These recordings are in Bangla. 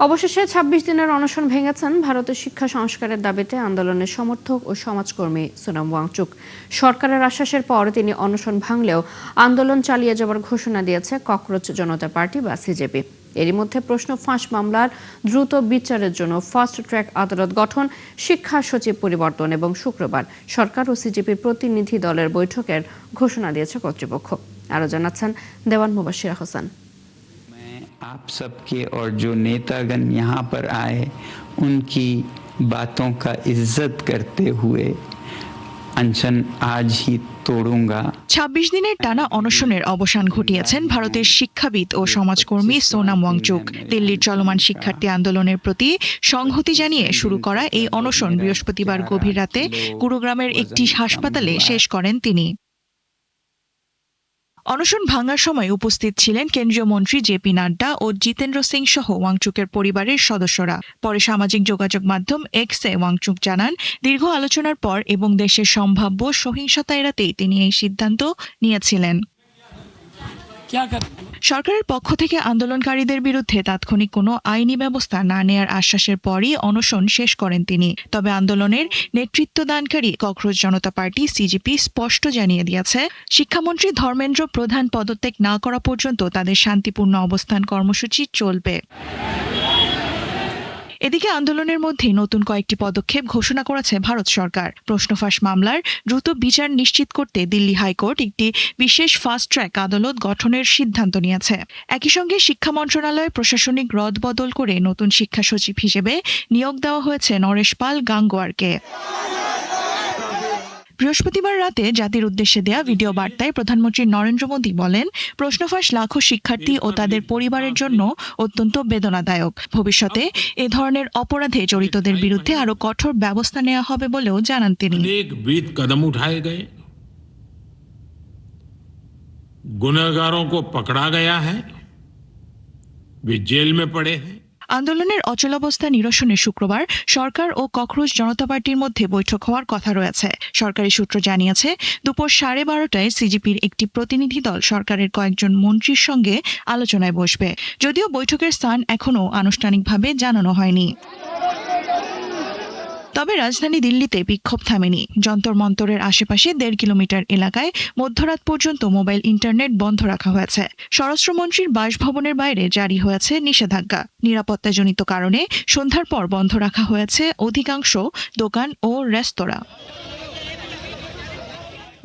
অবশেষে ২৬ দিনের অনশন ভেঙেছেন ভারতের শিক্ষা সংস্কারের দাবিতে আন্দোলনের সমর্থক ও সমাজকর্মী সোনাম ওয়াংচুক। সরকারের আশ্বাসের পর তিনি অনশন ভাঙলেও আন্দোলন চালিয়ে যাওয়ার ঘোষণা দিয়েছে ককরোচ জনতা পার্টি বা সিজেপি। এরই মধ্যে প্রশ্ন ফাঁস মামলার দ্রুত বিচারের জন্য ফাস্ট ট্র্যাক আদালত গঠন, শিক্ষা সচিব পরিবর্তন এবং শুক্রবার সরকার ও সিজেপির প্রতিনিধি দলের বৈঠকের ঘোষণা দিয়েছে কর্তৃপক্ষ। আরও জানাচ্ছেন দেওয়ান মুবাশির হোসেন। आप सबके और जो नेतागण यहाँ पर आए उनकी बातों का इज्जत करते हुए अनशन आज ही तोड़ूंगा। ২৬ দিনের টানা অনশনের অবসান ঘটিয়েছেন ভারতের শিক্ষাবিদ ও সমাজকর্মী সোনাম ওয়াংচুক। দিল্লির চলমান শিক্ষার্থী আন্দোলনের প্রতি সংহতি জানিয়ে শুরু করা এই অনশন বৃহস্পতিবার গভীর রাতে গুরুগ্রামের একটি হাসপাতালে শেষ করেন তিনি। অনশন ভাঙার সময় উপস্থিত ছিলেন কেন্দ্রীয় মন্ত্রী জেপি নাড্ডা ও জিতেন্দ্র সিং সহ ওয়াংচুকের পরিবারের সদস্যরা। পরে সামাজিক যোগাযোগ মাধ্যম এক্সে ওয়াংচুক জানান, দীর্ঘ আলোচনার পর এবং দেশের সম্ভাব্য সহিংসতা এড়াতেই তিনি এই সিদ্ধান্ত নিয়েছিলেন। সরকারের পক্ষ থেকে আন্দোলনকারীদের বিরুদ্ধে তাৎক্ষণিক কোনো আইনি ব্যবস্থা না নেয়ার আশ্বাসের পরই অনশন শেষ করেন তিনি। তবে আন্দোলনের নেতৃত্বদানকারী ককরোচ জনতা পার্টি সিজেপি স্পষ্ট জানিয়ে দিয়েছে, শিক্ষামন্ত্রী ধর্মেন্দ্র প্রধান পদত্যাগ না করা পর্যন্ত তাদের শান্তিপূর্ণ অবস্থান কর্মসূচি চলবে। এদিকে আন্দোলনের মধ্যে নতুন কয়েকটি পদক্ষেপ ঘোষণা করেছে ভারত সরকার। প্রশ্নফাঁস মামলার দ্রুত বিচার নিশ্চিত করতে দিল্লি হাইকোর্ট একটি বিশেষ ফাস্ট ট্র্যাক আদালত গঠনের সিদ্ধান্ত নিয়েছে। একই সঙ্গে শিক্ষা মন্ত্রণালয়ে প্রশাসনিক রদবদল করে নতুন শিক্ষা সচিব হিসেবে নিয়োগ দেওয়া হয়েছে নরেশ পাল গাঙ্গোয়ারকে। বৃহস্পতিবার রাতে জাতির উদ্দেশ্যে দেয়া ভিডিও বার্তায় প্রধানমন্ত্রী নরেন্দ্র মোদী বলেন, প্রশ্নফাঁস লাখো শিক্ষার্থী ও তাদের পরিবারের জন্য অত্যন্ত বেদনাদায়ক। ভবিষ্যতে এ ধরনের অপরাধে জড়িতদের বিরুদ্ধে আরো কঠোর ব্যবস্থা নেওয়া হবে বলেও জানান তিনি। कदम उठाए गए, गुनहगारों को पकड़ा गया है, वे जेल में पड़े हैं। আন্দোলনের অচলাবস্থা নিরসনে শুক্রবার সরকার ও ককরোচ জনতা পার্টির মধ্যে বৈঠক হওয়ার কথা রয়েছে। সরকারি সূত্র জানিয়েছে, দুপুর 12:30টায় সিজেপির একটি প্রতিনিধি দল সরকারের কয়েকজন মন্ত্রীর সঙ্গে আলোচনায় বসবে। যদিও বৈঠকের স্থান এখনও আনুষ্ঠানিকভাবে জানানো হয়নি। তবে রাজধানী দিল্লিতে বিক্ষোভ থামেনি। যন্তর মন্তরের আশেপাশে 1.5 কিলোমিটার এলাকায় মধ্যরাত পর্যন্ত মোবাইল ইন্টারনেট বন্ধ রাখা হয়েছে। স্বরাষ্ট্রমন্ত্রীর বাসভবনের বাইরে জারি হয়েছে নিষেধাজ্ঞা। নিরাপত্তাজনিত কারণে সন্ধ্যার পর বন্ধ রাখা হয়েছে অধিকাংশ দোকান ও রেস্তোরাঁ।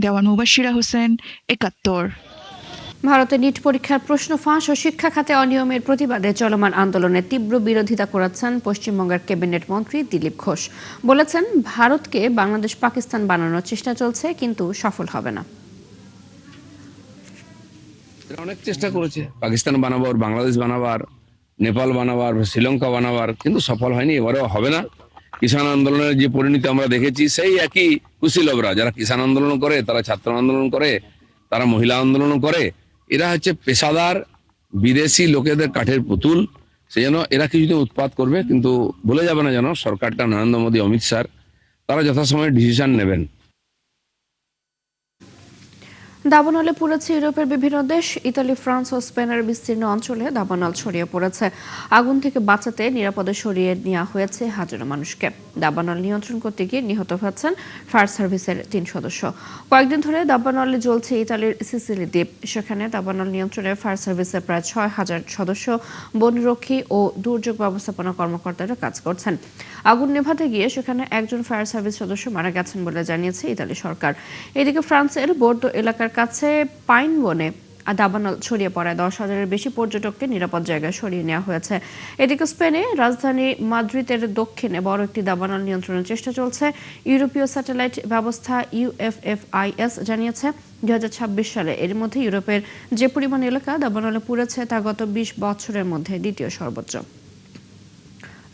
দেওয়ান মুবাশিরা হোসেন, ৭১। ভারতে নিট পরীক্ষার প্রশ্ন ফাঁস ও শিক্ষা খাতে অনিয়মের প্রতিবাদে চলমান আন্দোলনের তীব্র বিরোধিতা করেছেন পশ্চিমবঙ্গের ক্যাবিনেট মন্ত্রী দিলীপ ঘোষ। বলেছেন, ভারতকে বাংলাদেশ পাকিস্তান বানানোর চেষ্টা চলছে, কিন্তু সফল হবে না। অনেক চেষ্টা করেছে পাকিস্তান বানাবার, বাংলাদেশ বানাবার, নেপাল বানাবার, শ্রীলঙ্কা বানাবার, কিন্তু সফল হয়নি, এবারেও হবে না। কিষাণ আন্দোলনের যে পরিণতি আমরা দেখেছি, সেই একই কুশীলবরা যারা কিষাণ আন্দোলন করে, তারা ছাত্র আন্দোলন করে, তারা মহিলা আন্দোলন করে, এরা হচ্ছে পেশাদার বিদেশি লোকেদের কাঠের পুতুল। সেই জন্য এরা কিছুদিন উৎপাত করবে, কিন্তু ভুলে যাবে না যেন সরকারটা, নরেন্দ্র মোদী, অমিত শাহ, তারা যথাসময়ে ডিসিশন নেবেন। দাবানলে পুড়েছে ইউরোপের বিভিন্ন দেশ। ইতালি, ফ্রান্স ও স্পেনের বিস্তীর্ণ অঞ্চলে দাবানল ছড়িয়ে পড়েছে। আগুন থেকে বাঁচাতে নিরাপদে সরিয়ে নেওয়া হয়েছে হাজারো মানুষকে। দাবানল নিয়ন্ত্রণ করতে গিয়ে নিহত হয়েছেন ফায়ার সার্ভিসের 3 সদস্য। কয়েকদিন ধরে দাবানলে জ্বলছে ইতালির সিসিলি দ্বীপ। সেখানে দাবানল নিয়ন্ত্রণে ফায়ার সার্ভিসের প্রায় 6,000 সদস্য, বনরক্ষী ও দুর্যোগ ব্যবস্থাপনা কর্মকর্তারা কাজ করছেন। আগুন নেভাতে গিয়ে সেখানে একজন ফায়ার সার্ভিস সদস্য মারা গেছেন বলে জানিয়েছে ইতালি সরকার। এদিকে ফ্রান্সের বোর্ডো এলাকার কাছে পাইন বনে দাবানল ছড়িয়ে পড়ায় 10,000-এর বেশি পর্যটককে নিরাপদ জায়গায় সরিয়ে নেওয়া হয়েছে। এদিকে স্পেনে রাজধানী মাদ্রিদের দক্ষিণে বড় একটি দাবানল নিয়ন্ত্রণের চেষ্টা চলছে। ইউরোপীয় স্যাটেলাইট ব্যবস্থা UFFIS জানিয়েছে, 2026 সালে এর মধ্যে ইউরোপের যে পরিমাণ এলাকা দাবানলে পুড়েছে তা গত 20 বছরের মধ্যে দ্বিতীয় সর্বোচ্চ।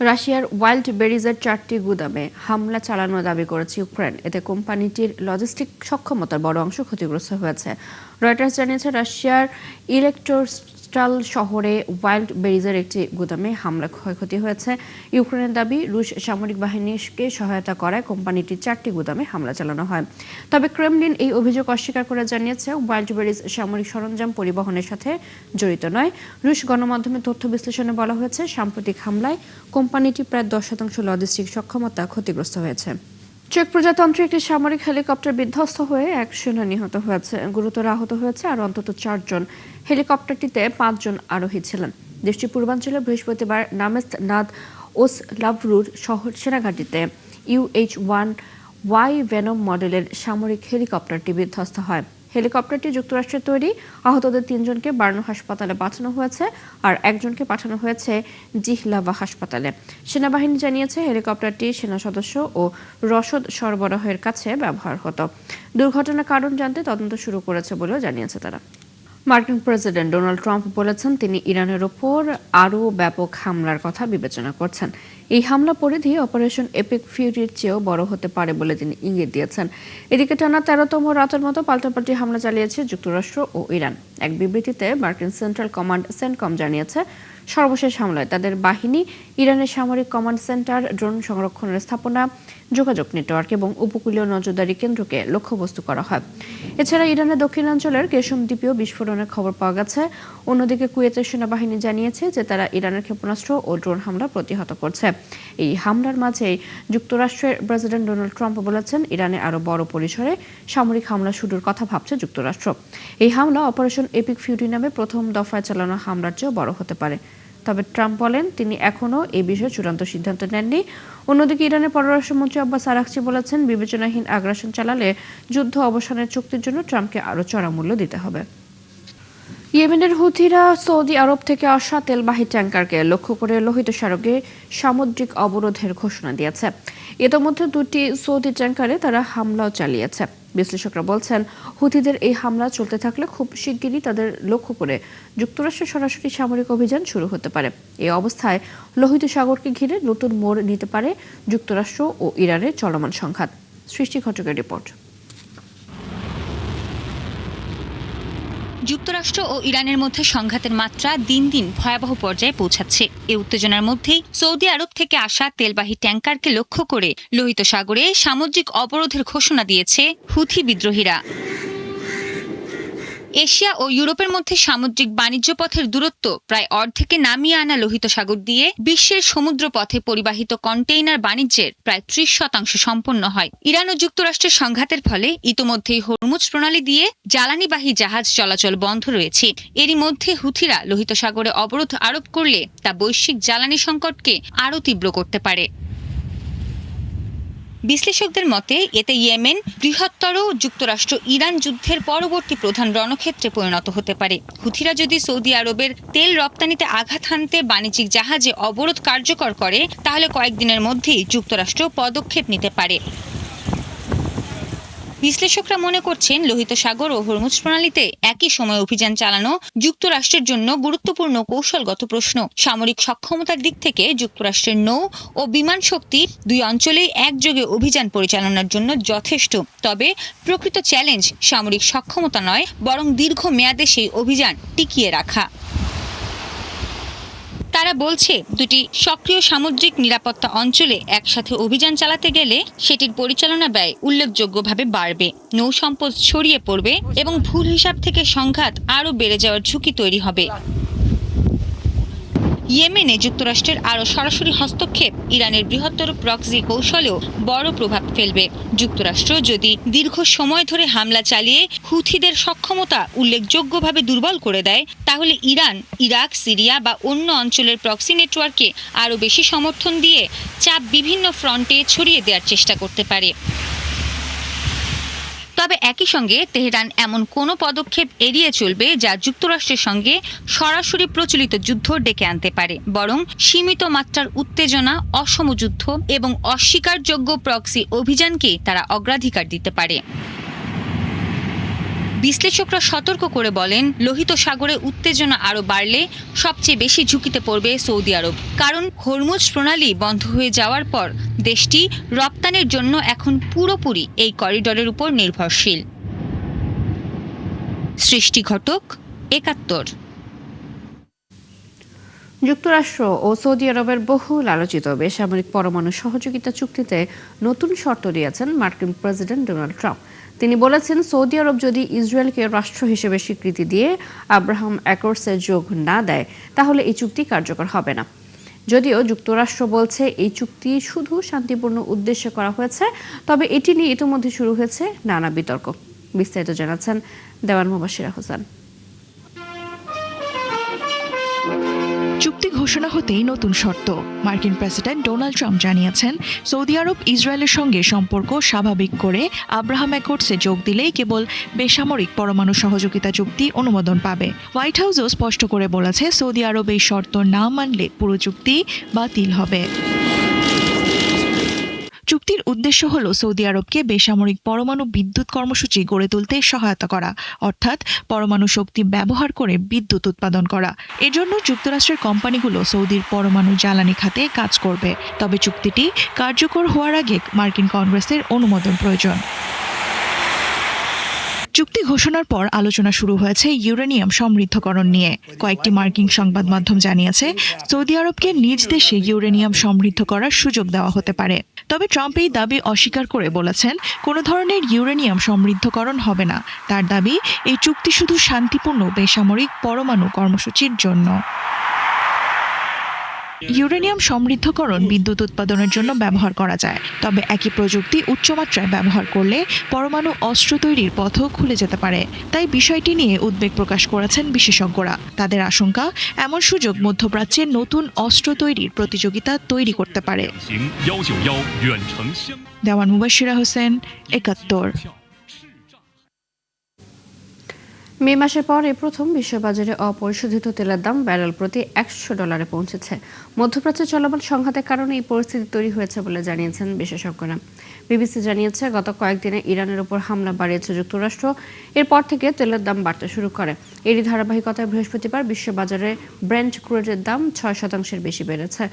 রাশিয়ার ওয়াইল্ড বেরিজের 4টি গুদামে হামলা চালানোর দাবি করেছে ইউক্রেন। এতে কোম্পানিটির লজিস্টিক সক্ষমতার বড় অংশ ক্ষতিগ্রস্ত হয়েছে। রয়টার্স জানিয়েছে, রাশিয়ার ইলেকট্রোস্টেট আজovstal শহরে ওয়াইল্ড বেরিজের একটি গুদামে হামলা ক্ষয়ক্ষতি হয়েছে। ইউক্রেনের দাবি, রুশ সামরিক বাহিনীকে সহায়তা করায় কোম্পানিটির 4টি গুদামে হামলা চালানো হয়। তবে ক্রেমলিন এই অভিযোগ অস্বীকার করে জানিয়েছে ওয়াইল্ড বেরিজ সামরিক সরঞ্জাম পরিবহনের সাথে জড়িত নয়। রুশ গণমাধ্যমে তথ্য বিশ্লেষণে বলা হয়েছে, সাম্প্রতিক হামলায় কোম্পানিটি প্রায় 10% লজিস্টিক সক্ষমতা ক্ষতিগ্রস্ত হয়েছে। চেক প্রজাতন্ত্রে একটি সামরিক হেলিকপ্টার বিধ্বস্ত হয়ে এক সেনা নিহত হয়েছে, গুরুতর আহত হয়েছে আর অন্তত 4 জন। হেলিকপ্টারটিতে 5 জন আরোহী ছিলেন। দেশটির পূর্বাঞ্চলে বৃহস্পতিবার নামেস্ত নাদ ওসলাভরুর শহর সেনাঘাঁটিতে UH-1Y ভেনম মডেলের সামরিক হেলিকপ্টারটি বিধ্বস্ত হয়। হেলিকপ্টারটি যুক্তরাষ্ট্রের তৈরি। আহতদের 3 জনকে বার্নো হাসপাতালে পাঠানো হয়েছে আর একজনকে পাঠানো হয়েছে জিহলাভা হাসপাতালে। সেনাবাহিনী জানিয়েছে, হেলিকপ্টারটি সেনা সদস্য ও রসদ সরবরাহের কাছে ব্যবহার হতো। দুর্ঘটনার কারণ জানতে তদন্ত শুরু করেছে বলেও জানিয়েছে তারা। মার্কিন প্রেসিডেন্ট ডোনাল্ড ট্রাম্প বলেছেন, তিনি ইরানের ওপর আরও ব্যাপক হামলার কথা বিবেচনা করছেন। এই হামলা পরিধি অপারেশন এপিক ফিউরির চেয়েও বড় হতে পারে বলে তিনি ইঙ্গিত দিয়েছেন। এদিকে টানা 13তম রাতের মতো পাল্টাপাল্টি হামলা চালিয়েছে যুক্তরাষ্ট্র ও ইরান। এক বিবৃতিতে মার্কিন সেন্ট্রাল কমান্ড সেন্টকম জানিয়েছে, সর্বশেষ হামলায় তাদের বাহিনী ইরানের সামরিক কমান্ড সেন্টার, ড্রোন সংরক্ষণের স্থাপনা, যোগাযোগ নেটওয়ার্ক এবং উপকূলীয় নজরদারি কেন্দ্রকে লক্ষ্যবস্তু করা হয়। এছাড়া ইরানের দক্ষিণাঞ্চলের কেশম দ্বীপেও বিস্ফোরণের খবর পাওয়া গেছে। অন্যদিকে কুয়েতের সেনাবাহিনী জানিয়েছে যে তারা ইরানের ক্ষেপণাস্ত্র ও ড্রোন হামলা প্রতিহত করছে। এই হামলার মাঝেই যুক্তরাষ্ট্রের প্রেসিডেন্ট ডোনাল্ড ট্রাম্প বলেছেন, ইরানে আরও বড় পরিসরে সামরিক হামলা শুরুর কথা ভাবছে যুক্তরাষ্ট্র। এই হামলা অপারেশন এপিক ফিউরি নামে প্রথম দফায় চালানো হামলার চেয়েও বড় হতে পারে। তবে ট্রাম্প বলেন, তিনি এখনও এই বিষয়ে চূড়ান্ত সিদ্ধান্ত নেননি। অন্যদিকে ইরানের পররাষ্ট্রমন্ত্রী আব্বাস আরাকচি বলেছেন, বিবেচনাহীন আগ্রাসন চালালে যুদ্ধ অবসানের চুক্তির জন্য ট্রাম্পকে আরও চড়া মূল্য দিতে হবে। ইয়েমেনের হুথিরা সৌদি আরব থেকে আসা তেলবাহী ট্যাঙ্কারকে লক্ষ্য করে লোহিত সাগরে সামুদ্রিক অবরোধের ঘোষণা দিয়েছে। ইতোমধ্যে 2টি সৌদি ট্যাঙ্কারে তারা হামলাও চালিয়েছে। বিশ্লেষকরা বলছেন, হুথিদের এই হামলা চলতে থাকলে খুব শিগগিরই তাদের লক্ষ্য করে যুক্তরাষ্ট্রের সরাসরি সামরিক অভিযান শুরু হতে পারে। এই অবস্থায় লোহিত সাগরকে ঘিরে নতুন মোড় নিতে পারে যুক্তরাষ্ট্র ও ইরানের চলমান সংঘাত। সৃষ্টি ঘটকের রিপোর্ট। যুক্তরাষ্ট্র ও ইরানের মধ্যে সংঘাতের মাত্রা দিন দিন ভয়াবহ পর্যায়ে পৌঁছাচ্ছে। এই উত্তেজনার মধ্যেই সৌদি আরব থেকে আসা তেলবাহী ট্যাঙ্কারকে লক্ষ্য করে লোহিত সাগরে সামুদ্রিক অবরোধের ঘোষণা দিয়েছে হুথি বিদ্রোহীরা। এশিয়া ও ইউরোপের মধ্যে সামুদ্রিক বাণিজ্য পথের দূরত্ব প্রায় অর্ধেকে নামিয়ে আনা লোহিত সাগর দিয়ে বিশ্বের সমুদ্র পথে পরিবাহিত কন্টেইনার বাণিজ্যের প্রায় 30% সম্পন্ন হয়। ইরান ও যুক্তরাষ্ট্রের সংঘাতের ফলে ইতোমধ্যেই হরমুজ প্রণালী দিয়ে জ্বালানিবাহী জাহাজ চলাচল বন্ধ রয়েছে। এরই মধ্যে হুথিরা লোহিত সাগরে অবরোধ আরোপ করলে তা বৈশ্বিক জ্বালানি সংকটকে আরও তীব্র করতে পারে। বিশ্লেষকদের মতে এতে ইয়েমেন বৃহত্তর যুক্তরাষ্ট্র ইরান যুদ্ধের পরবর্তী প্রধান রণক্ষেত্রে পরিণত হতে পারে। হুথিরা যদি সৌদি আরবের তেল রপ্তানিতে আঘাত হানতে বাণিজ্যিক জাহাজে অবরোধ কার্যকর করে, তাহলে কয়েকদিনের মধ্যেই যুক্তরাষ্ট্র পদক্ষেপ নিতে পারে। বিশ্লেষকরা মনে করছেন, লোহিত সাগর ও হরমুজ প্রণালীতে একই সময়ে অভিযান চালানো যুক্তরাষ্ট্রের জন্য গুরুত্বপূর্ণ কৌশলগত প্রশ্ন। সামরিক সক্ষমতার দিক থেকে যুক্তরাষ্ট্রের নৌ ও বিমান শক্তি 2 অঞ্চলেই একযোগে অভিযান পরিচালনার জন্য যথেষ্ট। তবে প্রকৃত চ্যালেঞ্জ সামরিক সক্ষমতা নয়, বরং দীর্ঘমেয়াদে সেই অভিযান টিকিয়ে রাখা। তারা বলছে, 2টি সক্রিয় সামুদ্রিক নিরাপত্তা অঞ্চলে একসাথে অভিযান চালাতে গেলে সেটির পরিচালনা ব্যয় উল্লেখযোগ্যভাবে বাড়বে, নৌ সম্পদ ছড়িয়ে পড়বে এবং ভুল হিসাব থেকে সংঘাত আরও বেড়ে যাওয়ার ঝুঁকি তৈরি হবে। ইয়েমেনে যুক্তরাষ্ট্রের আরও সরাসরি হস্তক্ষেপ ইরানের বৃহত্তর প্রক্সি কৌশলেও বড় প্রভাব ফেলবে। যুক্তরাষ্ট্র যদি দীর্ঘ সময় ধরে হামলা চালিয়ে হুথিদের সক্ষমতা উল্লেখযোগ্যভাবে দুর্বল করে দেয়, তাহলে ইরান, ইরাক, সিরিয়া বা অন্য অঞ্চলের প্রক্সি নেটওয়ার্কে আরও বেশি সমর্থন দিয়ে চাপ বিভিন্ন ফ্রন্টে ছড়িয়ে দেওয়ার চেষ্টা করতে পারে। তবে একই সঙ্গে তেহরান এমন কোনো পদক্ষেপ এড়িয়ে চলবে যা যুক্তরাষ্ট্রের সঙ্গে সরাসরি প্রচলিত যুদ্ধ ডেকে আনতে পারে, বরং সীমিত মাত্রার উত্তেজনা, অসম যুদ্ধ এবং অস্বীকারযোগ্য প্রক্সি অভিযানকে তারা অগ্রাধিকার দিতে পারে। বিশ্লেষকরা সতর্ক করে বলেন, লোহিত সাগরে উত্তেজনা আরও বাড়লে সবচেয়ে বেশি ঝুঁকিতে পড়বে সৌদি আরব, কারণ হরমুজ প্রণালী বন্ধ হয়ে যাওয়ার পর দেশটি রপ্তানির জন্য এখন পুরোপুরি এই করিডরের উপর নির্ভরশীল। সৃষ্টি ঘটক, ৭১। যুক্তরাষ্ট্র ও সৌদি আরবের বহুল আলোচিত বেসামরিক পরমাণু সহযোগিতা চুক্তিতে নতুন শর্ত দিয়েছেন মার্কিন প্রেসিডেন্ট ডোনাল্ড ট্রাম্প। তিনি বলেছেন, সৌদি আরব যদি ইসরায়েলকে রাষ্ট্র হিসেবে স্বীকৃতি দিয়ে আব্রাহাম অ্যাকর্ডসে যোগ না দেয় তাহলে এই চুক্তি কার্যকর হবে না। যদিও যুক্তরাষ্ট্র বলছে এই চুক্তি শুধু শান্তিপূর্ণ উদ্দেশ্যে করা হয়েছে, তবে এটি নিয়ে ইতিমধ্যে শুরু হয়েছে নানা বিতর্ক। বিস্তারিত জানাচ্ছেন দেওয়ান মুবাশিরা হোসেন। চুক্তি ঘোষণা হতেই নতুন শর্ত। মার্কিন প্রেসিডেন্ট ডোনাল্ড ট্রাম্প জানিয়েছেন, সৌদি আরব ইসরায়েলের সঙ্গে সম্পর্ক স্বাভাবিক করে আব্রাহাম অ্যাকর্ডসে যোগ দিলেই কেবল বেসামরিক পরমাণু সহযোগিতা চুক্তি অনুমোদন পাবে। হোয়াইট হাউসও স্পষ্ট করে বলেছে, সৌদি আরব এই শর্ত না মানলে পুরো চুক্তি বাতিল হবে। চুক্তির উদ্দেশ্য হল সৌদি আরবকে বেসামরিক পরমাণু বিদ্যুৎ কর্মসূচি গড়ে তুলতে সহায়তা করা, অর্থাৎ পরমাণু শক্তি ব্যবহার করে বিদ্যুৎ উৎপাদন করা। এজন্য যুক্তরাষ্ট্রের কোম্পানিগুলো সৌদির পরমাণু জ্বালানি খাতে কাজ করবে। তবে চুক্তিটি কার্যকর হওয়ার আগে মার্কিন কংগ্রেসের অনুমোদন প্রয়োজন। চুক্তি ঘোষণার পর আলোচনা শুরু হয়েছে ইউরেনিয়াম সমৃদ্ধকরণ নিয়ে। কয়েকটি মার্কিন সংবাদ মাধ্যম জানিয়েছে, সৌদি আরবকে নিজ দেশে ইউরেনিয়াম সমৃদ্ধ করার সুযোগ দেওয়া হতে পারে। তবে ট্রাম্প এই দাবি অস্বীকার করে বলেছেন, কোনো ধরনের ইউরেনিয়াম সমৃদ্ধকরণ হবে না। তার দাবি, এই চুক্তি শুধু শান্তিপূর্ণ বেসামরিক পরমাণু কর্মসূচির জন্য। ইউরেনিয়াম সমৃদ্ধকরণ বিদ্যুৎ উৎপাদনের জন্য ব্যবহার করা যায়, তবে একই প্রযুক্তি উচ্চমাত্রায় ব্যবহার করলে পরমাণু অস্ত্র তৈরির পথও খুলে যেতে পারে। তাই বিষয়টি নিয়ে উদ্বেগ প্রকাশ করেছেন বিশেষজ্ঞরা। তাদের আশঙ্কা, এমন সুযোগ মধ্যপ্রাচ্যে নতুন অস্ত্র তৈরির প্রতিযোগিতা তৈরি করতে পারে। দেওয়ান মুবাশিরা হোসেন, ৭১। মে মাসের পর এই প্রথম বিশ্ববাজারে অপরিশোধিত তেলের দাম ব্যারেল প্রতি $100 পৌঁছেছে। মধ্যপ্রাচ্যে চলমান সংঘাতের কারণে এই পরিস্থিতি তৈরি হয়েছে বলে জানিয়েছেন বিশেষজ্ঞরা। বিবিসি জানিয়েছে, গত কয়েকদিনে ইরানের উপর হামলা বাড়িয়েছে যুক্তরাষ্ট্র। এরপর থেকে তেলের দাম বাড়তে শুরু করে। এরই ধারাবাহিকতায় বৃহস্পতিবার বিশ্ববাজারে ব্রেন্ট ক্রুডের দাম 6% বেশি বেড়েছে।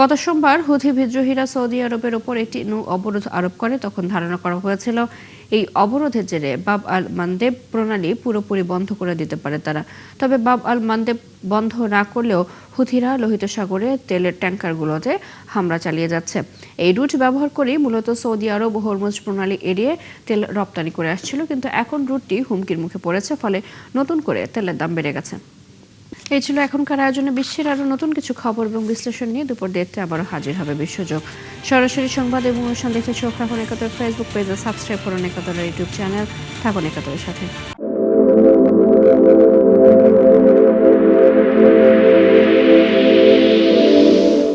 গত সোমবার হুথি বিদ্রোহীরা সৌদি আরবের ওপর একটি নৌ অবরোধ আরোপ করে। তখন ধারণা করা হয়েছিল এই অবরোধের জেরে বাব আল মানদেব প্রণালী পুরোপুরি বন্ধ করে দিতে পারে তারা। তবে বাব আল মানদেব বন্ধ না করলেও হুথিরা লোহিত সাগরে তেলের ট্যাঙ্কারগুলোতে হামলা চালিয়ে যাচ্ছে। এই রুট ব্যবহার করেই মূলত সৌদি আরব হরমুজ প্রণালী এড়িয়ে তেল রপ্তানি করে আসছিল, কিন্তু এখন রুটটি হুমকির মুখে পড়েছে, ফলে নতুন করে তেলের দাম বেড়ে গেছে। এই ছিল এখনকার আয়োজনে বিশ্বের আরো নতুন কিছু খবর এবং বিশ্লেষণ নিয়ে দুপুর 1:30 আবারও হাজির হবে বিশ্বযোগ। সরাসরি সংবাদ এবং অনুষ্ঠান দেখতে চোখ রাখুন একাত্তর ফেসবুক পেজে, সাবস্ক্রাইব করুন একাত্তর ইউটিউব চ্যানেল। থাকুন একাত্তরের সাথে।